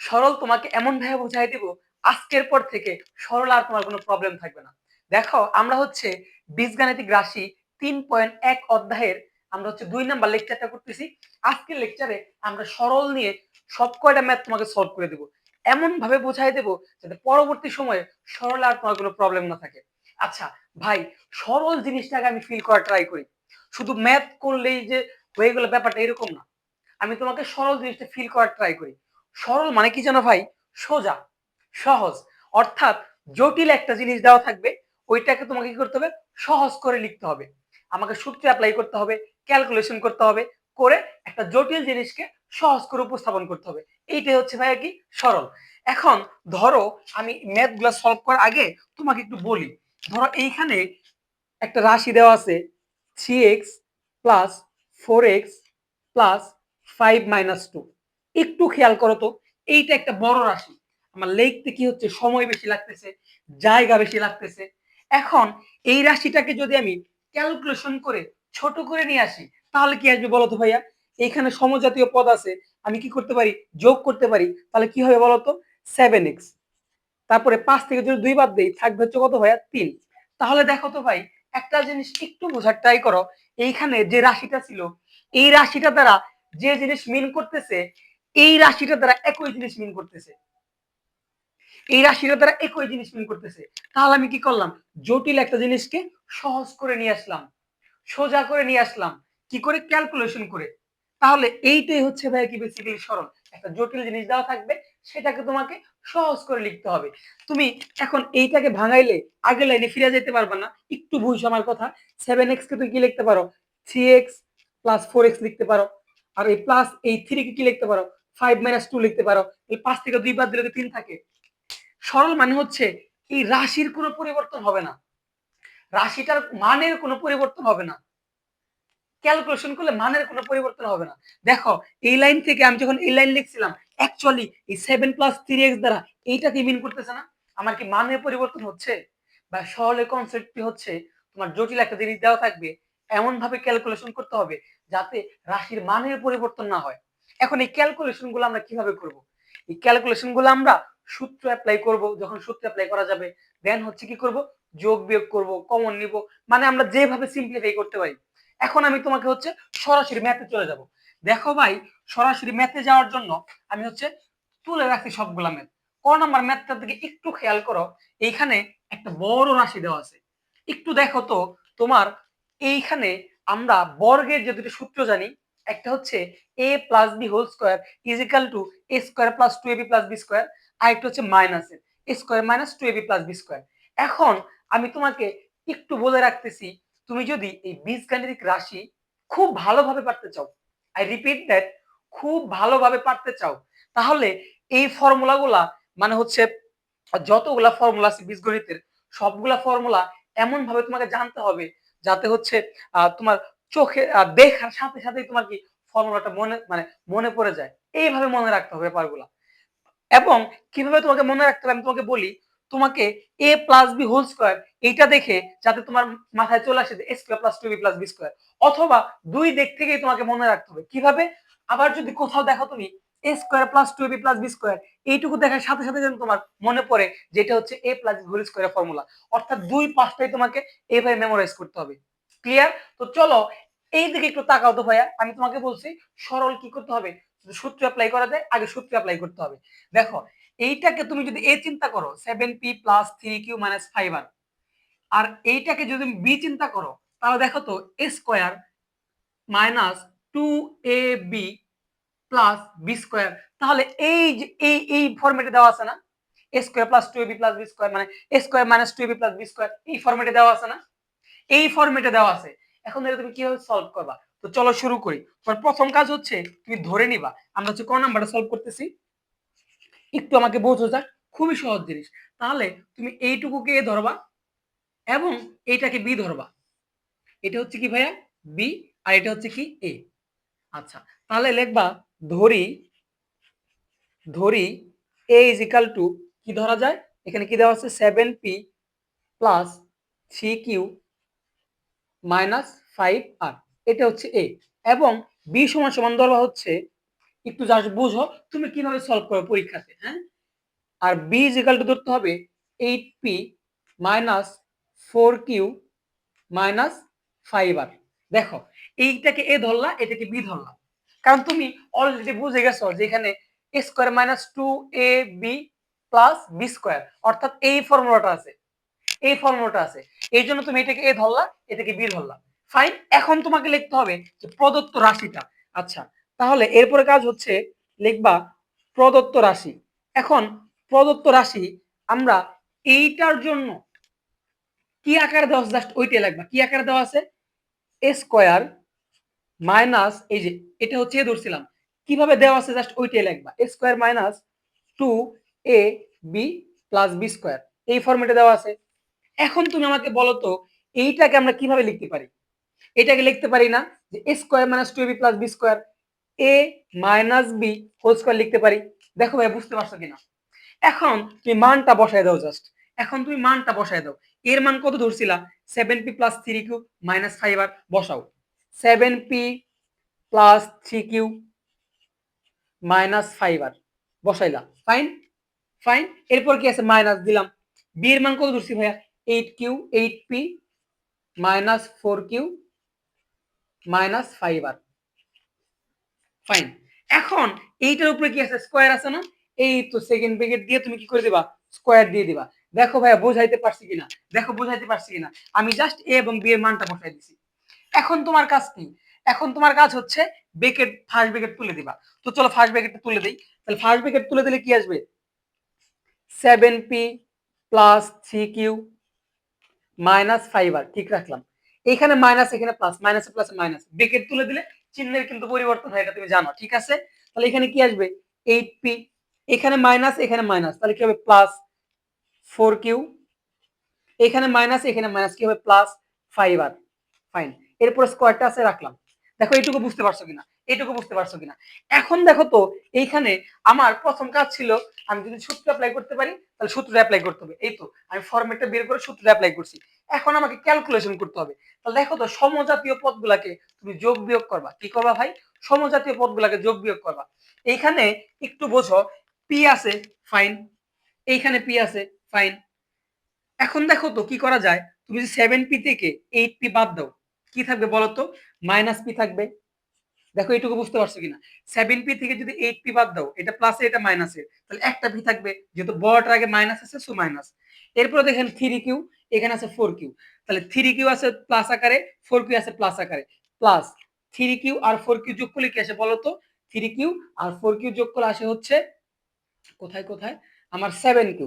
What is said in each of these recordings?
সরল তোমাকে এমন ভাবে বোঝাই দিব আজকের পর থেকে সরল আর তোমার কোনো প্রবলেম থাকবে না। দেখো আমরা হচ্ছে বীজগাণিতিক রাশি 3.1 অধ্যায়ের আমরা হচ্ছে 2 নাম্বার লেকচারটা করতেছি। আজকের লেকচারে আমরা সরল নিয়ে সব কয়টা ম্যাথ তোমাকে সলভ করে দেব, এমন ভাবে বোঝাই দেব যাতে পরবর্তী সময়ে সরল আর তোমার কোনো প্রবলেম না থাকে। আচ্ছা ভাই, সরল জিনিসটাকে আমি ফিল করার ট্রাই করি, শুধু ম্যাথ করলেই যে হয়ে গেল ব্যাপারটা এরকম না। আমি তোমাকে সরল জিনিসটা ফিল করার ট্রাই করি। সরল মানে কি জানো ভাই? সোজা, সহজ। অর্থাৎ জটিল একটা জিনিস দেওয়া থাকবে, ওইটাকে তোমাকে কি করতে হবে? সহজ করে লিখতে হবে, আমাকে সূত্র অ্যাপ্লাই করতে হবে, ক্যালকুলেশন করতে হবে, করে একটা জটিল জিনিসকে সহজ করে উপস্থাপন করতে হবে। এইটাই হচ্ছে ভাইয়া কি সরল। এখন ধরো আমি ম্যাথ গুলা সলভ করার আগে তোমাকে একটু বলি। ধরো এইখানে একটা রাশি দেওয়া আছে 3x প্লাস 4x প্লাস 5 - 2। একটু খেয়াল করো তো, এইটা একটা বড় রাশি, আমার লিখতে কি হচ্ছে সময় বেশি লাগতেছে, জায়গা বেশি লাগতেছে। এখন এই রাশিটাকে যদি আমি ক্যালকুলেশন করে ছোট করে নিয়ে আসি তাহলে কি আসবে বলো তো ভাইয়া? এখানে সমজাতীয় পদ আছে, আমি কি করতে পারি? যোগ করতে পারি। তাহলে কি হবে বলো তো? 7x। তারপরে 5 থেকে যদি 2 বাদ দেই থাকবে হচ্ছে কত ভাইয়া? 3। তাহলে দেখো তো ভাই, একটা জিনিস একটু বোঝার ট্রাই করো। এইখানে যে রাশিটা ছিল, এই রাশিটা দ্বারা যে জিনিস মিন করতেছে, এই রাশিটা দ্বারা একই জিনিস মিন করতেছে, এই রাশিটা দ্বারা একই জিনিস মিন করতেছে। তাহলে আমি কি করলাম? জটিল একটা জিনিসকে সহজ করে নিয়ে আসলাম, সোজা করে নিয়ে আসলাম, কি করে? ক্যালকুলেশন করে। তাহলে এইটাই হচ্ছে ভাই কি বেসিক্যালি সরল। একটা জটিল জিনিস দেওয়া থাকবে, সেটাকে তোমাকে সহজ করে লিখতে হবে। তুমি এখন এইটাকে ভাঙাইলে আগের লাইনে ফিরে যেতে পারবে না। একটু বুঝছো আমার কথা? 7x কে তুমি কি লিখতে পারো? 3x প্লাস 4x লিখতে পারো। আর এই প্লাস এই 3 কে কি লিখতে পারো? 5 - 2 লিখতে পারো। এই 5 থেকে 2 বাদ দিলে তো 3 থাকে। সরল মানে হচ্ছে এই রাশির কোনো পরিবর্তন হবে না, রাশিটার মানের কোনো পরিবর্তন হবে না, ক্যালকুলেশন করলে মানের কোনো পরিবর্তন হবে না। দেখো এই লাইন থেকে আমি যখন এই লাইন লিখছিলাম, অ্যাকচুয়ালি এই 7 + 3x দ্বারা এইটাকে মিন করতেছে না। আমার কি মানের পরিবর্তন হচ্ছে? বা সরলের কনসেপ্টটি হচ্ছে তোমার জটিল একটা জিনিস দেওয়া থাকবে, এমন ভাবে ক্যালকুলেশন করতে হবে যাতে রাশির মানের পরিবর্তন না হয়। এখন এই ক্যালকুলেশন গুলো আমরা কিভাবে করব? এই ক্যালকুলেশন গুলো আমরা সূত্র অ্যাপ্লাই করব। যখন সূত্র অ্যাপ্লাই করা যাবে দেন হচ্ছে কি করব? যোগ বিয়োগ করব, কমন নিব, মানে আমরা যেভাবে সিম্পলিফাই করতে পারি। এখন আমি তোমাকে হচ্ছে সরাসরি ম্যাথে চলে যাব। দেখো ভাই, সরাসরি ম্যাথে যাওয়ার জন্য আমি হচ্ছে তুলে রাখছি সবগুলা ম্যাথ। ক নাম্বার ম্যাথটার দিকে একটু খেয়াল করো। এইখানে একটা বড় রাশি দেওয়া আছে, একটু দেখো তো। তোমার এইখানে আমরা বর্গের যে দুটো সূত্র জানি, একটা হচ্ছে a plus B whole square is equal to A square plus 2ab plus B square, আর একটা হচ্ছে minus A square minus 2ab plus B square. এখন আমি তোমাকে একটু বলে রাখতেছি, তুমি যদি এই বীজগাণিতিক রাশি খুব ভালোভাবে পারতে চাও, আই রিপিট দ্যাট, খুব ভালোভাবে পারতে চাও, তাহলে এই ফর্মুলাগুলা মানে হচ্ছে যতগুলা ফর্মুলা আছে বীজগণিতের, সবগুলা ফর্মুলা এমন ভাবে তোমাকে জানতে হবে যাতে হচ্ছে তোমার চোখে দেখার সাথে সাথেই তোমার কি ফর্মুলাটা মনে মানে মনে পড়ে যায়। এইভাবে মনে রাখতে হবে ব্যাপারগুলা। এবং কিভাবে তোমাকে মনে রাখতে হবে আমি তোমাকে বলি। তোমাকে a plus B whole square এইটা দেখে যাতে তোমার মাথায় চলে আসে A square plus 2b plus B square, অথবা দুই দিক থেকেই তোমাকে মনে রাখতে হবে। কিভাবে? আবার যদি কোথাও দেখো তুমি A square plus 2b plus B square, এইটুকু দেখার সাথে সাথে যেন তোমার মনে পড়ে যেটা হচ্ছে a প্লাস হোল স্কোয়ারের ফর্মুলা। অর্থাৎ দুই পাশটাই তোমাকে এইভাবে মেমোরাইজ করতে হবে। ক্লিয়ার? তো চলো এই দিকে একটু তাকাও তো ভাইয়া। আমি তোমাকে বলছি সরল কি করতে হবে, সূত্র অ্যাপ্লাই করা যায়, আগে সূত্র অ্যাপ্লাই করতে হবে। দেখো এইটাকে তুমি যদি এ চিন্তা করো 7p plus 3q minus 5r, আর এইটাকে যদি বি চিন্তা করো তাহলে দেখো তো A square minus 2ab plus B square. তাহলে এই যে এই ফরম্যাটে দেওয়া আছে না, A square plus 2ab plus B square, মানে A square minus 2ab plus B square, এই ফরম্যাটে দেওয়া আছে না? এই ফরম্যাটে দেওয়া আছে। এখন এটা তুমি কিভাবে সলভ করবা? তো চলো শুরু করি। তোমার প্রথম কাজ হচ্ছে তুমি ধরে নিবা আমরা হচ্ছে ক নাম্বারটা সলভ করতেছি। একটু আমাকে বোঝো যাক, খুবই সহজ জিনিস। তাহলে তুমি এইটুকুকে এ ধরবা এবং এইটাকে বি ধরবা। এটা হচ্ছে কি ভাইয়া? বি। আর এটা হচ্ছে কি? এ। আচ্ছা, তাহলে লিখবা ধরি ধরি এ ইজ ইকাল টু কি ধরা যায়? এখানে কি দেওয়া আছে? 7p plus 3q minus 5r। এটা হচ্ছে এ। এবং বি সমান সমান ধরবা হচ্ছে একটু জাস্ট বুঝো তুমি কিভাবে সলভ করো পরীক্ষাতে, হ্যাঁ। আর বি ইজ ইকাল টু ধরতে হবে 8p minus 4q minus 5r। দেখো এইটাকে এ ধরলা, এটাকে বি ধরলাম, কারণ তুমি অলরেডি বুঝে গেছো যে এখানে a square minus 2ab plus B square, অর্থাৎ এই ফর্মুলাটা আছে, এই ফর্মুলাটা আছে, এই জন্য তুমি এটাকে এ ধরলা, এটাকে বি ধরলা। ফাইন, এখন তোমাকে লিখতে হবে যে প্রদত্ত রাশিটা। আচ্ছা, তাহলে এরপরে কাজ হচ্ছে লিখবা প্রদত্ত রাশি। এখন প্রদত্ত রাশি আমরা এইটার জন্য কি আকারে দেওয়া আছে জাস্ট ওইটাই লাগবা। কি আকারে দেওয়া আছে? এ স্কয়ার মাইনাস, এই যে এটা হচ্ছে এ ধরছিলাম, কিভাবে দেওয়া আছে জাস্ট ওইটাই লাগবা। A square minus 2ab plus B square, এই ফরম্যাটে দেওয়া আছে। এখন তুমি আমাকে বলো তো এইটাকে আমরা কিভাবে লিখতে পারি? এটাকে লিখতে পারি না যে a square minus 2ab plus B square a minus B whole square লিখতে পারি? দেখো ভাই বুঝতে পারছো কিনা। এখন তুমি মানটা বসায় দাও জাস্ট, এখন তুমি মানটা বসায় দাও। এর মান কত ধরছিলা? 7p plus 3q minus 5r বসাও। 7p plus 3q minus 5r বসাইলা। Fine, fine. এরপর কি আছে? মাইনাস দিলাম। বি এর মান কত ধরছি ভাইয়া? 8q 8p minus 4q minus 5r। Fine. এখন এইটার উপরে কি আছে? স্কয়ার আছে না? এই তো সেকেন্ড ব্র্যাকেট দিয়ে তুমি কি করে দিবা? স্কয়ার দিয়ে দিবা। দেখো ভাইয়া বোঝাইতে পারছি কিনা, দেখো বোঝাইতে পারছি কিনা। আমি জাস্ট এ এবং বি এর মানটা বসাই দিছি। এখন তোমার কাজ কি? এখন তোমার কাজ হচ্ছে ব্র্যাকেট, ফার্স্ট ব্র্যাকেট তুলে দিবা। তো চলো ফার্স্ট ব্র্যাকেটটা তুলে দেই। তাহলে ফার্স্ট ব্র্যাকেট তুলে দিলে কি আসবে? 7p plus 3q minus 5r, ঠিক রাখলাম। এখানে মাইনাস, এখানে প্লাস, মাইনাসে প্লাসে মাইনাস, ব্র্যাকেট তুলে দিলে চিহ্নের কিন্তু পরিবর্তন হয়, এটা তুমি জানো, ঠিক আছে। তাহলে এখানে কি আসবে? 8p, এখানে মাইনাস, এখানে মাইনাস, তাহলে কি হবে? প্লাস 4q, এখানে মাইনাস, এখানে মাইনাস, কি হবে? Plus 5r। ফাইন, এরপর স্কয়ারটা আছে রাখলাম। দেখো এইটুকু বুঝতে পারছো কিনা, এইটুকু বুঝতে পারছো কিনা। এখন দেখো তো এইখানে আমার প্রথম কাজ ছিল আমি যদি সূত্র অ্যাপ্লাই করতে পারি তাহলে সূত্র অ্যাপ্লাই করতে হবে। এই তো আমি ফরম্যাটটা বের করে সূত্র অ্যাপ্লাই করছি। এখন আমাকে ক্যালকুলেশন করতে হবে। তাহলে দেখো তো সমজাতীয় পদগুলাকে তুমি যোগ বিয়োগ করবা। কি করবা ভাই? সমজাতীয় পদগুলাকে যোগ বিয়োগ করবা। এইখানে একটু বোঝো, পি আছে, ফাইন, এইখানে পি আছে, ফাইন। এখন দেখো তো কি করা যায়। তুমি যদি 7p থেকে 8p বাদ দাও কি থাকবে বলো তো? মাইনাস পি থাকবে। দেখো এইটুকু বুঝতে পারছো কিনা। 7p থেকে যদি 8p বাদ দাও, এটা প্লাসে এটা মাইনাসে, তাহলে একটা পি থাকবে, যেহেতু বড়টার আগে মাইনাস আছে সো মাইনাস। এরপরে দেখেন 3q, এখানে আছে 4q, তাহলে 3q আছে প্লাস আকারে, 4q আছে প্লাস আকারে, প্লাস 3q আর 4q যোগ করলে কি আসে বলো তো? 3q আর 4q যোগ করলে আসে হচ্ছে কোথায় কোথায় আমার 7q।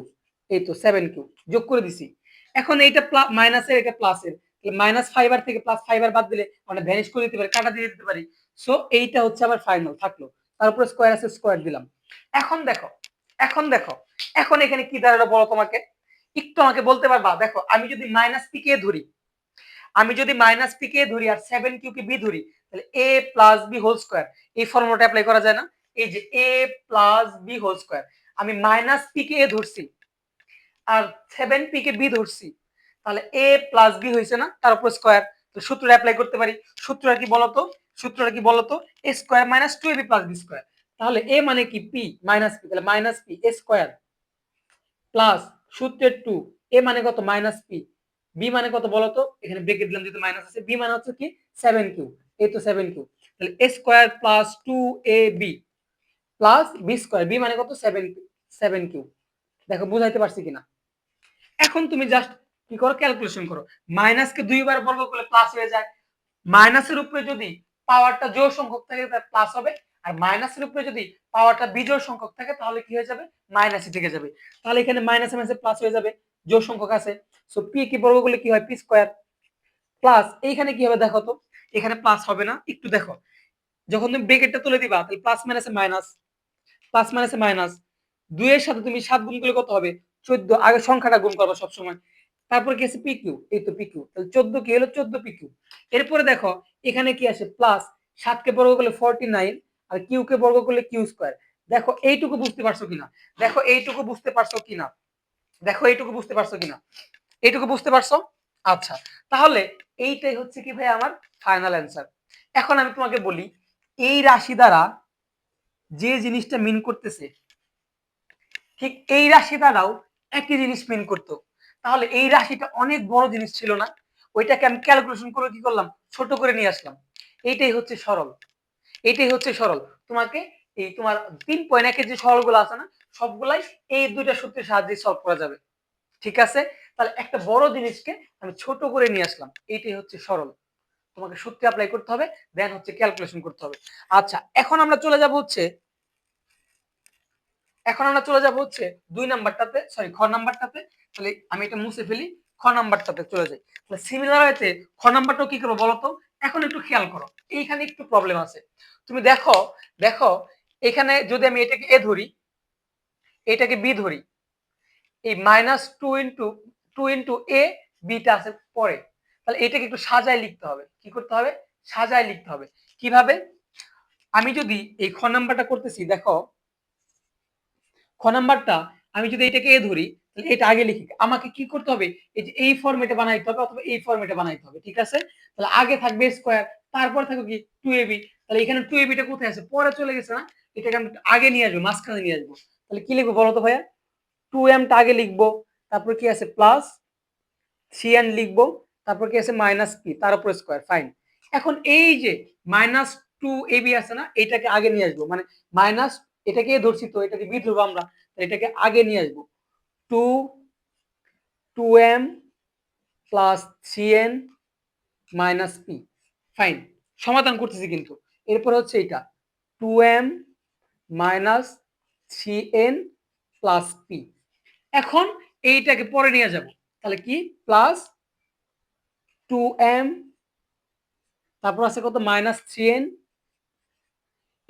এই তো 7q যোগ করে দিছি। এখন এইটা মাইনাসের, এটা প্লাসের, মাইনাস 5r থেকে প্লাস 5r বাদ দিলে মানে ভ্যানিশ করে দিতে পারি, কাটা দিয়ে দিতে পারি। সো এইটা হচ্ছে আমার ফাইনাল থাকলো। তারপরে স্কয়ার আছে, স্কয়ার দিলাম। এখন দেখো, এখন দেখো, এখন এখানে কি দাঁড়ালো বলো তোমাকে? একটু আমাকে বলতে পারবা? দেখো আমি যদি মাইনাস পি কে ধরি, আমি যদি মাইনাস পি কে ধরি আর 7q কে বি ধরি, তাহলে a plus B whole square, এই ফর্মুলাটা অ্যাপ্লাই করা যায় না? এই যে a plus B whole square, আমি মাইনাস পি কে এ ধরছি আর 7p কে বি ধরছি, তাহলে a প্লাস বি হয়েছে না, তার উপর স্কয়ার। তো সূত্রটা অ্যাপ্লাই করতে পারি। সূত্রটা কি বলতো? সূত্রটা কি বলতো? a square minus 2ab plus B square. তাহলে a মানে কি? p মাইনাস p, তাহলে minus p a square plus সূত্রের 2, a মানে কত? মাইনাস p, b মানে কত বলতো? এখানে ব্রেকেট দিলাম যেহেতু মাইনাস আছে, b মানে হচ্ছে কি? 7q, এই তো 7q, তাহলে a square plus 2ab plus B square, b মানে কত? 7q। দেখো বুঝাইতে পারছি কিনা। এখন তুমি জাস্ট কি করো? ক্যালকুলেশন করো। মাইনাসকে দুইবার বর্গ করলে প্লাস হয়ে যায়। মাইনাসের উপরে যদি পাওয়ারটা জোড় সংখ্যক থাকে তাহলে প্লাস হবে, আর মাইনাসের উপরে যদি পাওয়ারটা বিজোড় সংখ্যক থাকে তাহলে কি হয়ে যাবে? মাইনাসে থেকে যাবে। তাহলে এখানে মাইনাসে মাইনাসে প্লাস হয়ে যাবে, জোড় সংখ্যক আছে। সো পি কি বর্গ করলে কি হয়? পি স্কয়ার প্লাস এইখানে কি হবে দেখো তো? এখানে প্লাস হবে না, একটু দেখো। যখন তুমি ব্র্যাকেটটা তুলে দিবা তাহলে প্লাস মাইনাসে মাইনাস, প্লাস মাইনাসে মাইনাস, 2 এর সাথে তুমি 7 গুণ করলে কত হবে? 14। আগে সংখ্যাটা গুণ করবা সব সময়। তারপর কি আছে? পিকিউ, এই তো পিকিউ, তাহলে 14 কি হলো? 14 পিকিউ। এরপরে দেখো এখানে কি আসে? প্লাস 7 কে বর্গ করলে 49 আর কিউ কে বর্গ করলে কিউ স্কয়ার। দেখো এইটুকু বুঝতে পারছো কিনা, দেখো এইটুকু বুঝতে পারছো কিনা, দেখো এইটুকু বুঝতে পারছো কিনা, এইটুকু বুঝতে পারছো? আচ্ছা, তাহলে এইটাই হচ্ছে কি ভাই আমার ফাইনাল অ্যান্সার। এখন আমি তোমাকে বলি এই রাশি দ্বারা যে জিনিসটা মিন করতেছে ঠিক এই রাশিটাও একই জিনিস মিন করতো, তাহলে এই রাশিটা অনেক বড় জিনিস ছিল না, ওইটাকে আমি ক্যালকুলেশন করে কি করলাম, ছোট করে নিয়ে আসলাম। এইটাই হচ্ছে সরল, এটাই হচ্ছে সরল। তোমাকে এই তোমার 3.1 এর যে সরলগুলো আছে না, সবগুলাই এই দুইটা সূত্রের সাহায্যে সলভ করা যাবে। ঠিক আছে, তাহলে একটা বড় জিনিসকে আমি ছোট করে নিয়ে আসলাম, এইটাই হচ্ছে সরল। তোমাকে সূত্র অ্যাপ্লাই করতে হবে, দেন হচ্ছে ক্যালকুলেশন করতে হবে। আচ্ছা, এখন আমরা চলে যাব হচ্ছে 2 নাম্বারটাতে, সরি খ নাম্বারটাতে। তাহলে আমি এটা মুছে ফেলি, খ নাম্বারটাতে চলে যাই। তাহলে সিমিলার ওয়েতে খ নাম্বারটাও কি করবো বলতো? এখন একটু খেয়াল করো, এইখানে একটু প্রবলেম আছে। তুমি দেখো, দেখো এখানে যদি আমি এটাকে এ ধরি, এটাকে বি ধরি, এই -2 ইন্টু এ, বিটা আছে পরে, তাহলে এটাকে একটু সাজায় লিখতে হবে। কি করতে হবে? সাজায় লিখতে হবে। কিভাবে? আমি যদি এই খ নাম্বারটা করতেছি, দেখো খ নাম্বারটা আমি যদি এটাকে এ ধরি, তাহলে এটা আগে লিখি। আমাকে কি করতে হবে? এই যে এই ফরম্যাটে বানাইতে হবে অথবা এই ফরম্যাটে বানাইতে হবে। ঠিক আছে, তাহলে আগে থাকবে স্কয়ার, তারপর থাকবে কি 2ab। তাহলে এখানে 2ab টা কোথায় আছে? পরে চলে গেছে না, এটাকে আমি আগে নিয়ে আসবো, মাঝখানে নিয়ে আসবো। তাহলে কি লিখবো বলো তো ভাইয়া? 2m টা আগে লিখবো, তারপর কি আছে প্লাস cn লিখবো, তারপর কি আছে মাইনাস পি, তার উপর স্কয়ার। ফাইন। এখন এই যে -2ab আছে না, এটাকে আগে নিয়ে আসবো, মানে মাইনাস, এটাকে ধরছি তো এটাকে বি ধরবো আমরা, এটাকে আগে নিয়ে আসবো। 2m plus cn minus P. Fine, সমাধান করতেছি কিন্তু। এরপর হচ্ছে এটা 2m minus cn plus P. এখন এইটাকে পরে নিয়ে যাব, তাহলে কি প্লাস 2m, তারপর আছে কত -3n,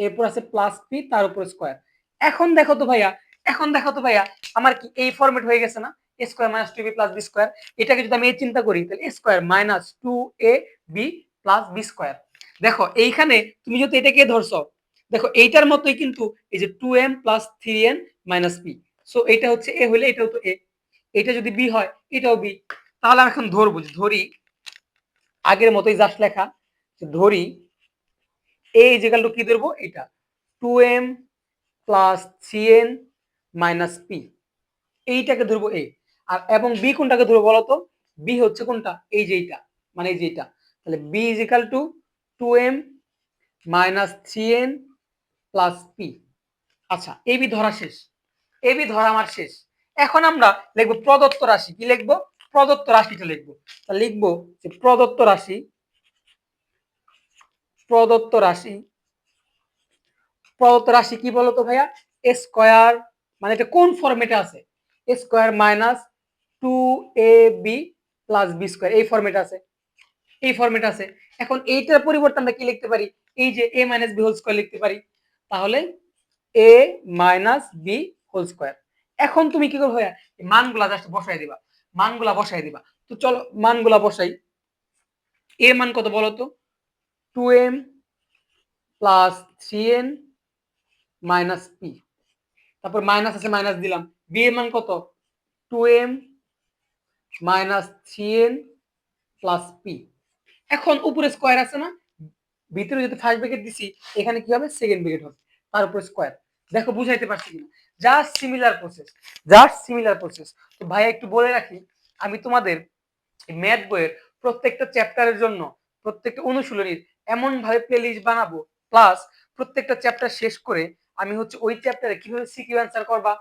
এরপর আছে প্লাস পি, তার উপর স্কয়ার। এখন দেখো তো ভাইয়া, এখন দেখো তো ভাইয়া, আমার কি এই ফরম্যাট হয়ে গেছে না? a square minus 2b plus b square. এটাকে যদি আমি এই চিন্তা করি, তাহলে a square minus 2ab plus b square. দেখো এইখানে তুমি যদি এটাকে ধরছো, দেখো এইটার মতোই কিন্তু এই যে 2m plus 3n minus p। So এটা হচ্ছে a হলে এটাও তো a, এটা যদি b হয় এটাও b। তাহলে আমি এখন ধরবো, ধরি আগের মতোই জাস্ট লেখা, ধরি a ইজ ইকুয়াল টু কি ধরবো, এটা 2m plus 3n minus P, এইটাকে ধরবো এ। আর এবং বি কোনটাকে ধরবো বলতো? বি হচ্ছে কোনটা? এই যে এইটা, মানে এই যে এইটা। তাহলে B is equal to 2m minus 3n plus P. আচ্ছা, এ বি ধরা শেষ, এ বি ধরা আমার শেষ। এখন আমরা লিখবো প্রদত্ত রাশি। কি লিখবো? প্রদত্ত রাশিটা লিখবো। তাহলে লিখবো যে প্রদত্ত রাশি, প্রদত্ত রাশি, প্রদত্ত রাশি কি বলতো ভাইয়া? এ স্কয়ার, মানে এটা কোন ফরম্যাটে আছে? A square minus 2ab plus B square, এই ফরম্যাটে আছে, এই ফরম্যাটে আছে। এখন এইটার পরিবর্তে আমরা কি লিখতে পারি? এই যে a minus B whole square লিখতে পারি। তাহলে a minus B whole square. এখন তুমি কি করবে ভাইয়া? এই মানগুলা জাস্ট বসাই দিবা, মানগুলা বসাই দিবা। তো চলো মানগুলা বসাই। এর মান কত বলো তো? 2m plus 3n minus P, তারপর মাইনাস আছে মাইনাস দিলাম। বি এর মান কত? 2m minus 3n plus P. এখন উপরে স্কয়ার আছে না, ভিতরে যদি ফার্স্ট ব্র্যাকেট দিছি, এখানে কি হবে? সেকেন্ড ব্র্যাকেট হবে, তার উপর স্কয়ার। দেখো বুঝাইতে পারছি কিনা? Just similar process, just similar process. তো ভাই একটু বলে রাখি, আমি তোমাদের ম্যাথ বইয়ের প্রত্যেকটা চ্যাপ্টারের জন্য, প্রত্যেকটা অনুশীলনীর এমন ভাবে প্লেলিস্ট বানাবো, প্লাস প্রত্যেকটা চ্যাপ্টার শেষ করে আমি হচ্ছে ওই চ্যাপ্টারে কিভাবে সিকিউ অ্যান্সার করবা,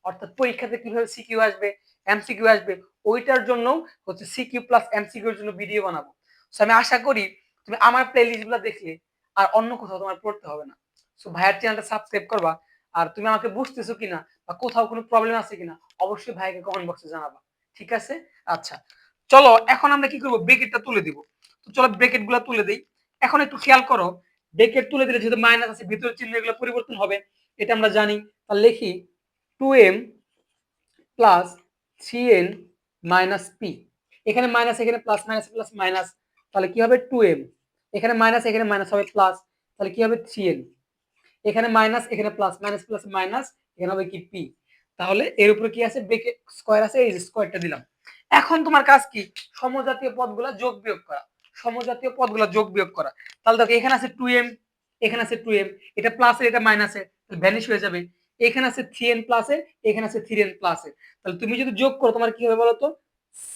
অর্থাৎ পরীক্ষাতে কিভাবে সিকিউ আসবে, এমসিকিউ আসবে, ওইটার জন্য হচ্ছে সিকিউ প্লাস এমসিকিউ এর জন্য ভিডিও বানাবো। সো আমি আশা করি তুমি আমার প্লেলিস্ট গুলো দেখলে আর অন্য কোথাও তোমার পড়তে হবে না। সো ভাইয়ের চ্যানেলটা সাবস্ক্রাইব করবা। আর তুমি আমাকে বুঝতেছো কিনা বা কোথাও কোনো প্রবলেম আছে কিনা, অবশ্যই ভাইকে কমেন্ট বক্সে জানাবা। ঠিক আছে? আচ্ছা, চলো এখন আমরা কি করবো? ব্রেকেটটা তুলে দিব। তো চলো ব্রেকেট গুলা তুলে দিই। এখন একটু খেয়াল করো, ব্রেকেট তুলে দিলে যেহেতু মাইনাস আছে, ভিতরের চিহ্ন এগুলো পরিবর্তন হবে, এটা আমরা জানি। তাহলে লিখি 2m plus 3n minus P. এখানে মাইনাস, এখানে প্লাস, মাইনাস প্লাস মাইনাস, তাহলে কি হবে? 2m, এখানে মাইনাস এখানে মাইনাস হবে প্লাস, তাহলে কি হবে? 3n, এখানে মাইনাস এখানে প্লাস, মাইনাস প্লাস মাইনাস, এখানে হবে কি পি। তাহলে এর উপরে কি আছে? ব্রেকেট স্কয়ার আছে, এই স্কয়ারটা দিলাম। এখন তোমার কাজ কি? সমজাতীয় পদগুলা যোগ বিয়োগ করা, সমজাতীয় পদগুলা যোগ বিয়োগ করা। তাহলে দেখো এখানে আছে 2m, এখানে আছে 2m, এটা প্লাস এর এটা মাইনাসের, ভ্যানিশ হয়ে যাবে। এখানে আছে 3n প্লাস এ, এখানে আছে 3n প্লাস এ। তাহলে তুমি যদি যোগ করো তোমার কি হবে বলো তো?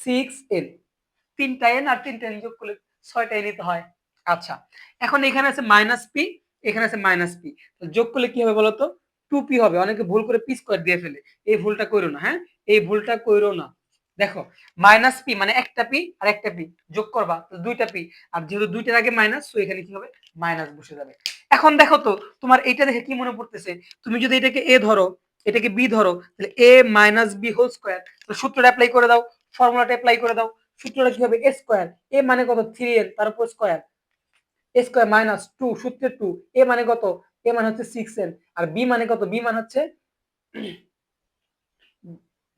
6n, 3টা n আর 3টা n যোগ করলে 6টা n নিতে হয়। আচ্ছা, এখন এখানে আছে মাইনাস পি, এখানে আছে মাইনাস পি, যোগ করলে কি হবে বলো তো? 2p হবে। অনেকে ভুল করে পি স্কয়ার দিয়ে ফেলে, এই ভুলটা কইরো না। হ্যাঁ, এই ভুলটা কইরো না। দেখো, মাইনাস পি মানে একটা পি আর একটা পি যোগ করবা তো দুইটা পি, আর যেহেতু দুইটার আগে মাইনাস, তো এখানে কি হবে? মাইনাস বসে যাবে। এখন দেখো তো, তোমার এইটা দেখে কি মনে পড়তেছে? তুমি যদি এটাকে এ ধরো, এটাকে বি ধরো, তাহলে এ মাইনাস বি হোল স্কয়ার, তো সূত্রটা অ্যাপ্লাই করে দাও, ফর্মুলাটা অ্যাপ্লাই করে দাও। সূত্রটা কি হবে? এ স্কয়ার, এ মানে কত? 3n, তার উপর স্কয়ার, এ স্কয়ার মাইনাস 2, সূত্রে 2, এ মানে কত? এ মানে হচ্ছে 6n, আর বি মানে কত? বি মানে হচ্ছে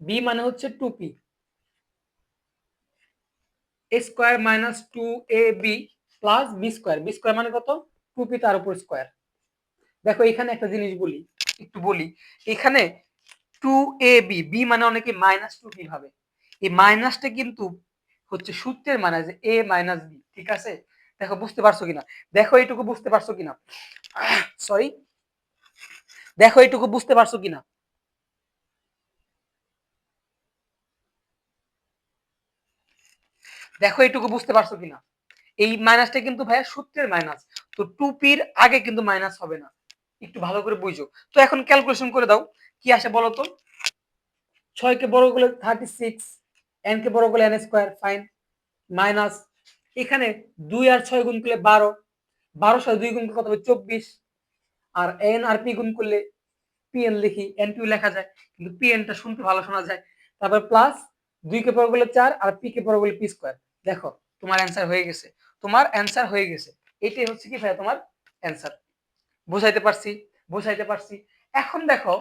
বি মানে হচ্ছে 2p, a square minus 2ab plus B square, b square মানে কত? 2p তার উপর স্কয়ার। দেখো এখানে একটা জিনিস বলি, একটু বলি, এখানে 2ab, বি মানে অনেকে মাইনাস 2p ভাবে, এই মাইনাসটা কিন্তু হচ্ছে সূত্রের মানে যে a মাইনাস বি, ঠিক আছে? দেখো বুঝতে পারছো কিনা, দেখো এইটুকু বুঝতে পারছো কিনা, সরি, দেখো এইটুকু বুঝতে পারছো কিনা? দেখো এইটুকু বুঝতে পারছো কিনা? এই মাইনাসটা কিন্তু ভাইয়া সূত্রের মাইনাস, তো 2pর আগে কিন্তু মাইনাস হবে না, একটু ভালো করে বুঝো। তো এখন ক্যালকুলেশন করে দাও, কি আসে বলো তো? 6 কে বড় করলে 36, n কে বড় করলে n স্কয়ার, ফাইন, মাইনাস এখানে 2 আর 6 গুণ করলে 12, 12 সাথে 2 গুণ করলে কত হবে? 24, আর n আর p গুণ করলে pn লিখি, n2 লেখা যায়, কিন্তু pn টা শুনতে ভালো শোনা যায়। তারপর প্লাস 2 কে বড় করলে 4 আর p কে বড় করলে p স্কয়ার। দেখো তোমার অ্যানসার হয়ে গেছে, তোমার অ্যানসার হয়ে গেছে। এটাই হচ্ছে কি ভাইয়া তোমার অ্যানসার। বুঝাইতে পারছি? বুঝাইতে পারছি। এখন দেখো,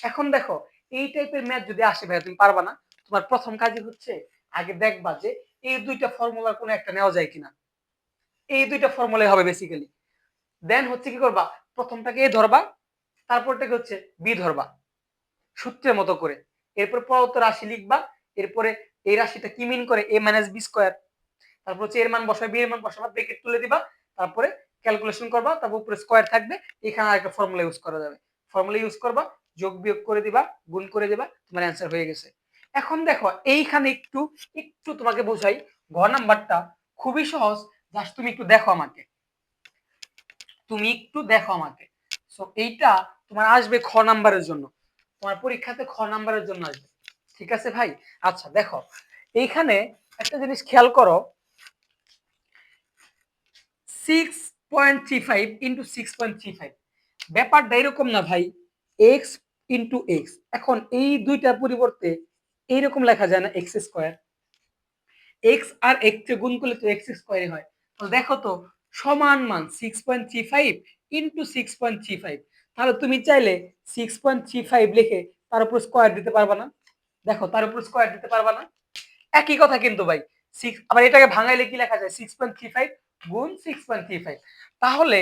এখন দেখো, এই টাইপের ম্যাথ যদি আসে ভাইয়া, তুমি পারবা না। তোমার প্রথম কাজই হচ্ছে আগে দেখবা যে এই দুইটা ফর্মুলার কোনো একটা নেওয়া যায় কিনা, এই দুইটা ফর্মুলাই হবে বেসিক্যালি। দেন হচ্ছে কি করবা? প্রথমটাকে এ ধরবা, তারপরটাকে হচ্ছে বি ধরবা সূত্রের মতো করে, এরপর প্রদত্ত রাশি লিখবা, এরপরে এই রাশিটা কি মিন করে? এ মাইনাস বি স্কয়ার, তারপর হচ্ছে এর মান বসাবে, বি এর মান বসাবা, ব্র্যাকেট তুলে দিবা, তারপরে ক্যালকুলেশন করবা, তারপর উপরে স্কয়ার থাকবে, এখানে আরেকটা ফর্মুলা ইউজ করা যাবে, ফর্মুলা ইউজ করবা, যোগ বিয়োগ করে দিবা, গুণ করে দিবা, তোমার অ্যান্সার হয়ে গেছে। এখন দেখো এইখানে একটু একটু তোমাকে বোঝাই, ঘ নাম্বারটা খুবই সহজ, জাস্ট তুমি একটু দেখো আমাকে, তুমি একটু দেখো আমাকে। সো এইটা তোমার আসবে খ নাম্বারের জন্য, তোমার পরীক্ষাতে খ নাম্বারের জন্য আসবে, ঠিক আছে ভাই? আচ্ছা দেখো, এইখানে একটা জিনিস খেয়াল করো, 6.35 ইন্টু 6.35, ব্যাপারটা এরকম না ভাই, এক্স ইন্টু এক্স, এখন এই দুইটার পরিবর্তে এইরকম লেখা যায় না এক্স স্কোয়ার, এক্স আর এক্স গুণ করলে তো এক্স স্কোয়ারই হয়। তো দেখো তো, সমান মান 6.35 ইন্টু 6.35, তাহলে তুমি চাইলে 6.35 লিখে তার উপর স্কোয়ার দিতে পারবা না? দেখো তার উপর স্কোয়ার দিতে পারবা না? একই কথা কিন্তু ভাই, সিক্স, আবার এটাকে ভাঙাইলে কি লেখা যায়? 6.35 গুণ 6.35। তাহলে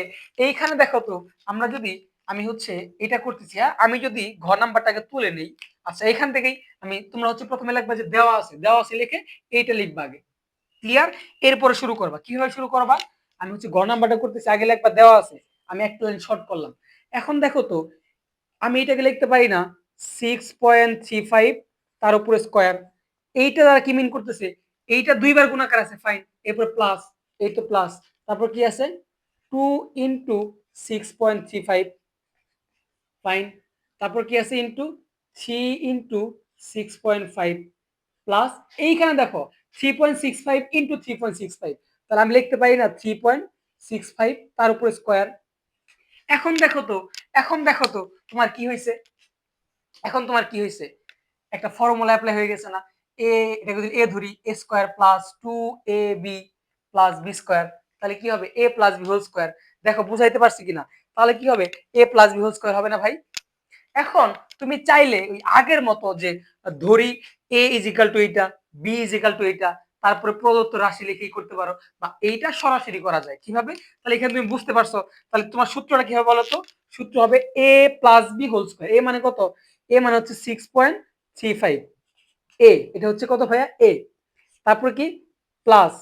এইখানে দেখো তো, আমরা যদি, আমি হচ্ছে এটা করতেছি, হ্যাঁ, আমি যদি ঘ নাম্বারটাকে তুলে নেই, আচ্ছা এখান থেকেই আমি, তোমরা হচ্ছে প্রথমে লিখবা যে দেওয়া আছে, দেওয়া আছে লিখে এইটা লিখবা আগে, ক্লিয়ার? এরপরে শুরু করবা, কিভাবে শুরু করবা? আমি হচ্ছে ঘ নাম্বারটা করতেছি, আগে লিখবা দেওয়া আছে, আমি একটা লাইন শর্ট করলাম। এখন দেখো তো, আমি এটাকে লিখতে পারি না 6.35 তার উপরে স্কয়ার, এইটা দ্বারা কি মিন করতেছে? এইটা দুইবার গুণাকার আছে, ফাইন, এরপর প্লাস, এই তো প্লাস, তারপর কি আছে? 2 ইন্টু 6.35, ফাইন, তারপর কি আছে? ইন্টু 3 ইন্টু 6.5 প্লাস, এইখানে দেখো 3.65 ইন্টু 3.65, তাহলে আমি লিখতে পারি না 3.65 তার উপর স্কয়ার। এখন দেখো তো, এখন দেখো তো তোমার কি হয়েছে, এখন তোমার কি হয়েছে? একটা ফর্মুলা অ্যাপ্লাই হয়ে গেছে না? এ, এটা যদি এ ধরি, a square plus 2ab plus B square, তাহলে কি হবে? A plus B whole square. দেখো বুঝাইতে পারছি কিনা? তাহলে কি হবে? A plus B whole square হবে না ভাই? এখন তুমি চাইলে ওই আগের মতো যে ধরি এ ইজ ইকাল টু এইটা, বি ইজ ইকাল টু এইটা, তারপরে প্রদত্ত রাশি লিখেই করতে পারো, বা এইটা সরাসরি করা যায়। কিভাবে? তাহলে এখানে তুমি বুঝতে পারছো, তাহলে তোমার সূত্রটা কি হবে বলো তো? সূত্র হবে a plus B whole square. এ মানে কত? এ মানে হচ্ছে 6.35, এ এটা হচ্ছে কত ভাইয়া? এ, তারপর কি? প্লাস,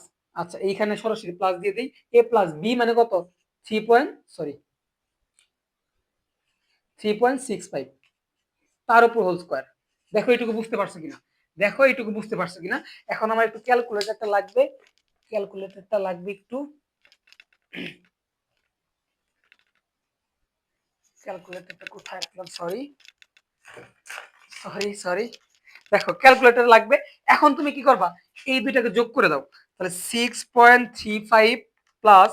আচ্ছা এইখানে সরাসরি প্লাস দিয়ে দিই, এ প্লাস বি মানে কত? 3 পয়েন্ট, সরি, 3.65 তার উপর হোল স্কয়ার। দেখো এইটুকু বুঝতে পারছো কিনা, দেখো এইটুকু বুঝতে পারছো কিনা। এখন আমার একটু ক্যালকুলেটরটা লাগবে, ক্যালকুলেটরটা লাগবে একটু, ক্যালকুলেটরটা কোথায় রাখলাম, সরি সরি সরি, দেখো ক্যালকুলেটর লাগবে। এখন তুমি কি করবা, এই দুইটাকে যোগ করে দাও, তাহলে 6.35 প্লাস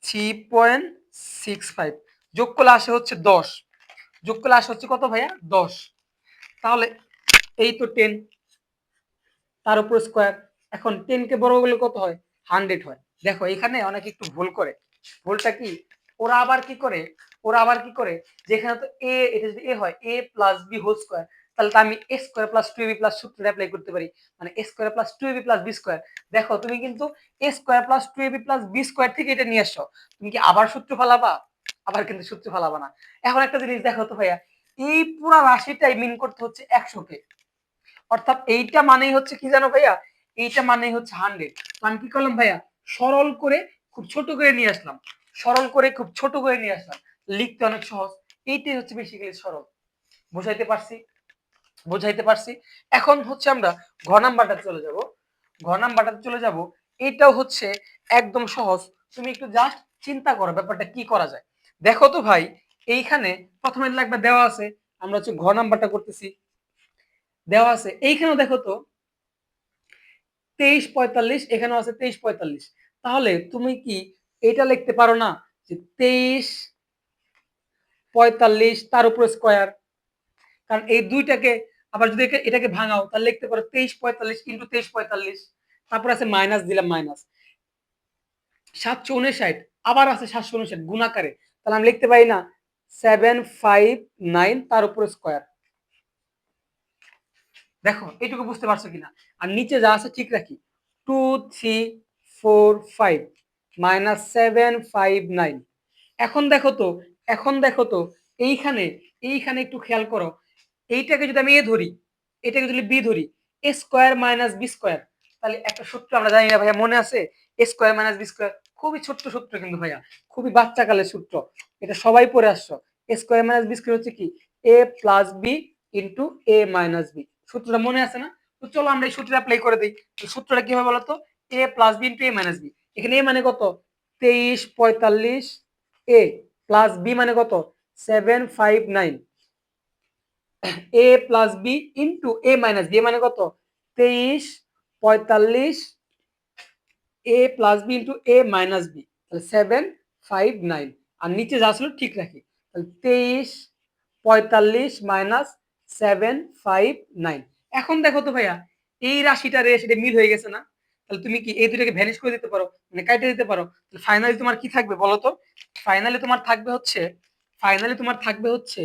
3.65 যোগ করলে আসে হচ্ছে 10, যোগ করলে আসে হচ্ছে কত ভাইয়া 10। তাহলে এই তো 10 তার উপর স্কয়ার। এখন 10 কে বড় করলে কত হয়, 100 হয়। দেখো এখানে অনেকে একটু ভুল করে, ভুলটা কি, ওরা আবার কি করে, ওরা আবার কি করে, যেখানে তো এ, এটা যদি এ হয় a plus B whole square, তাহলে তো আমি a square plus 2ab plus সূত্রটা অ্যাপ্লাই করতে পারি, মানে a square plus 2ab plus b square. দেখো তুমি কিন্তু a square plus 2ab plus b square থেকে এটা নিয়ে আসছো, তুমি কি আবার সূত্র ফেলাবা, আবার কিন্তু সূত্র ফেলাবা না। এখন একটা জিনিস দেখো তো ভাইয়া, এই পুরো রাশিটাই মিন করতে হচ্ছে 100 কে, অর্থাৎ এইটা মানেই হচ্ছে কি জানো ভাইয়া, এইটা মানেই হচ্ছে 100। আমি কি করলাম ভাইয়া, সরল করে খুব ছোট করে নিয়ে আসলাম, সরল করে খুব ছোট করে নিয়ে আসলাম, লিখতে অনেক সহজ। এইটাই হচ্ছে বেসিক্যালি সরল। বুঝাইতে পারছি, বুঝাইতে পারছি। এখন হচ্ছে আমরা ঘ নাম্বারটা চলে যাব, ঘ নাম্বারটা চলে যাব। এটাও হচ্ছে একদম সহজ, তুমি একটু জাস্ট চিন্তা করো ব্যাপারটা কি করা যায়। দেখো তো ভাই, এইখানে প্রথমে লাগবে দেওয়া আছে, আমরা হচ্ছে ঘ নাম্বারটা করতেছি, দেওয়া আছে এইখানেও দেখো তো 23.45, এখানেও আছে 23.45। তাহলে তুমি কি এটা লিখতে পারো না যে 23.45 তার উপর স্কয়ার, কারণ এই দুইটাকে আবার যদি এটাকে ভাঙাও তাহলে লিখতে পারো 23.45 ইন্টু 23.45, তারপর আছে মাইনাস দিলাম, মাইনাস 759, আবার আছে 759 গুণাকারে, তাহলে আমি লিখতে পারি না 759 তার উপর স্কয়ার। দেখো এইটুকু বুঝতে পারছো কিনা, আর নিচে যা আছে ঠিক রাখি, 2345 মাইনাস 759। এখন দেখো তো, এখন দেখো তো, এইখানে, এইখানে একটু খেয়াল করো, এইটাকে যদি আমি এ ধরি, এটাকে যদি বি ধরি, এ স্কোয়ার মাইনাস বি স্কোয়ার, তাহলে একটা সূত্র আমরা জানি না ভাইয়া, মনে আছে, এ স্কোয়ার মাইনাস বি স্কোয়ার, খুবই ছোট্ট সূত্র কিন্তু ভাইয়া, খুবই বাচ্চা কালের সূত্র, এটা সবাই পড়ে আসছো। এ স্কোয়ার মাইনাস বি স্কোয়ার হচ্ছে কি, এ প্লাস বি ইন্টু এ মাইনাস বি, সূত্রটা মনে আছে না? তো চলো আমরা এই সূত্রটা অ্যাপ্লাই করে দিই। তো সূত্রটা কি হবে বলতো, এ প্লাস বি ইন্টু এ মাইনাস বি, এখানে এ মানে কত 23.45, এ প্লাস বি মানে কত 759, এ প্লাস বি ইন্টু এ মাইনাস বি মানে কত 23.45, এ প্লাস বি ইন্টু এ মাইনাস বি, তাহলে 759। আর নিচে যা ছিল ঠিক রাখি, তাহলে 23.45 মাইনাস 759। এখন দেখো তো ভাইয়া, এই রাশিটা রে সেটা মিল হয়ে গেছে না? তাহলে তুমি কি এই দুটাকে ভ্যানিশ করে দিতে পারো, মানে কাটে দিতে পারো। তাহলে ফাইনালি তোমার কি থাকবে বলো তো, ফাইনালি তোমার থাকবে হচ্ছে, ফাইনালি তোমার থাকবে হচ্ছে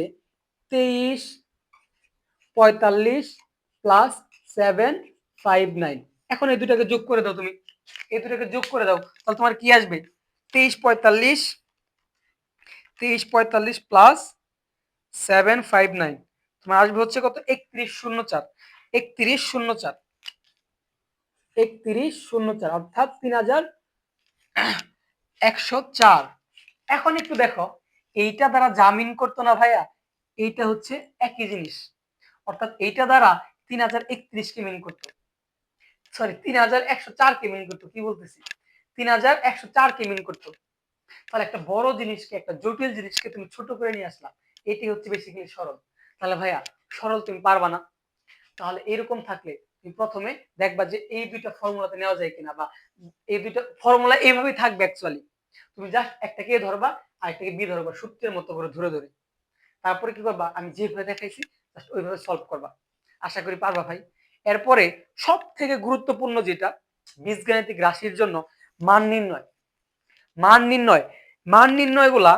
23.45 প্লাস 759। এখন এই দুটাকে যোগ করে দাও, তুমি এই দুটাকে যোগ করে দাও, তাহলে তোমার কি আসবে 23.45, 23.45 প্লাস 759, তোমার আসবে হচ্ছে কত 3104, 3104, 3104, অর্থাৎ 3104। এখন একটু দেখো, এইটা দ্বারা জামিন করতো না ভাইয়া, এইটা হচ্ছে একই জিনিস, অর্থাৎ এইটা দ্বারা 3031 কে মিন করতো, সরি 3104 কে মিন করতো, কি বলতেছি 3104 কে মিন করতো। তাহলে একটা বড় জিনিসকে, একটা জটিল জিনিসকে তুমি ছোট করে নিয়ে আসলাম, এটি হচ্ছে বেসিক্যালি সরল। তাহলে ভাইয়া সরল তুমি পারবা না, তাহলে এরকম থাকলে তুমি প্রথমে দেখবা যে এই দুইটা ফর্মুলাতে নেওয়া যায় কিনা, বা এই দুইটা ফর্মুলা এইভাবেই থাকবে অ্যাকচুয়ালি, তুমি জাস্ট একটাকে ধরবা আর একটাকে বি ধরবা সূত্রের মতো করে ধরে ধরে, তারপরে কি করবা আমি যেভাবে দেখাইছি জাস্ট ওইভাবে সলভ করবা, আশা করি পারবা ভাই। এরপরে সব থেকে গুরুত্বপূর্ণ যেটা বীজগাণিতিক রাশির জন্য, মান নির্ণয়, মান নির্ণয়, মান নির্ণয় গুলা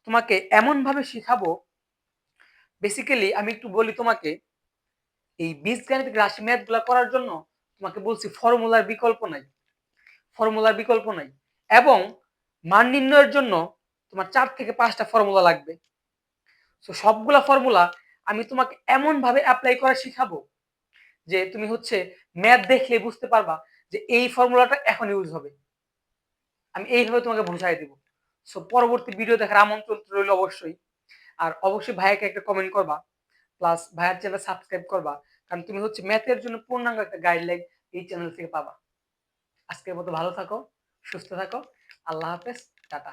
তোমাকে এমন ভাবে শিখাবো, বেসিক্যালি আমি একটু বলি তোমাকে, এই বীজগাণিতিক রাশি ম্যাথ গুলা করার জন্য তোমাকে বলছি ফর্মুলার বিকল্প নাই, ফর্মুলার বিকল্প নাই, এবং মান নির্ণয়ের জন্য তোমার 4 থেকে 5টা ফর্মুলা লাগবে। তো সবগুলা ফর্মুলা আমি তোমাকে এমন ভাবে অ্যাপ্লাই করা শিখাবো যে তুমি হচ্ছে ম্যাথ দেখলে বুঝতে পারবা যে এই ফর্মুলাটা এখন ইউজ হবে, আমি এইভাবে তোমাকে বুঝাই দেব। সো পরবর্তী ভিডিও দেখার আমন্ত্রণ রইল অবশ্যই। আর অবশ্যই ভাইয়াকে একটা কমেন্ট করবা। প্লাস ভাইয়ার চ্যানেল সাবস্ক্রাইব করবা। কারণ তুমি হচ্ছে ম্যাথের জন্য পূর্ণাঙ্গ একটা গাইডলাইন এই চ্যানেল থেকে পাবা। আজকের মতো ভালো থাকো, সুস্থ থাকো। আল্লাহ হাফেজ। টাটা।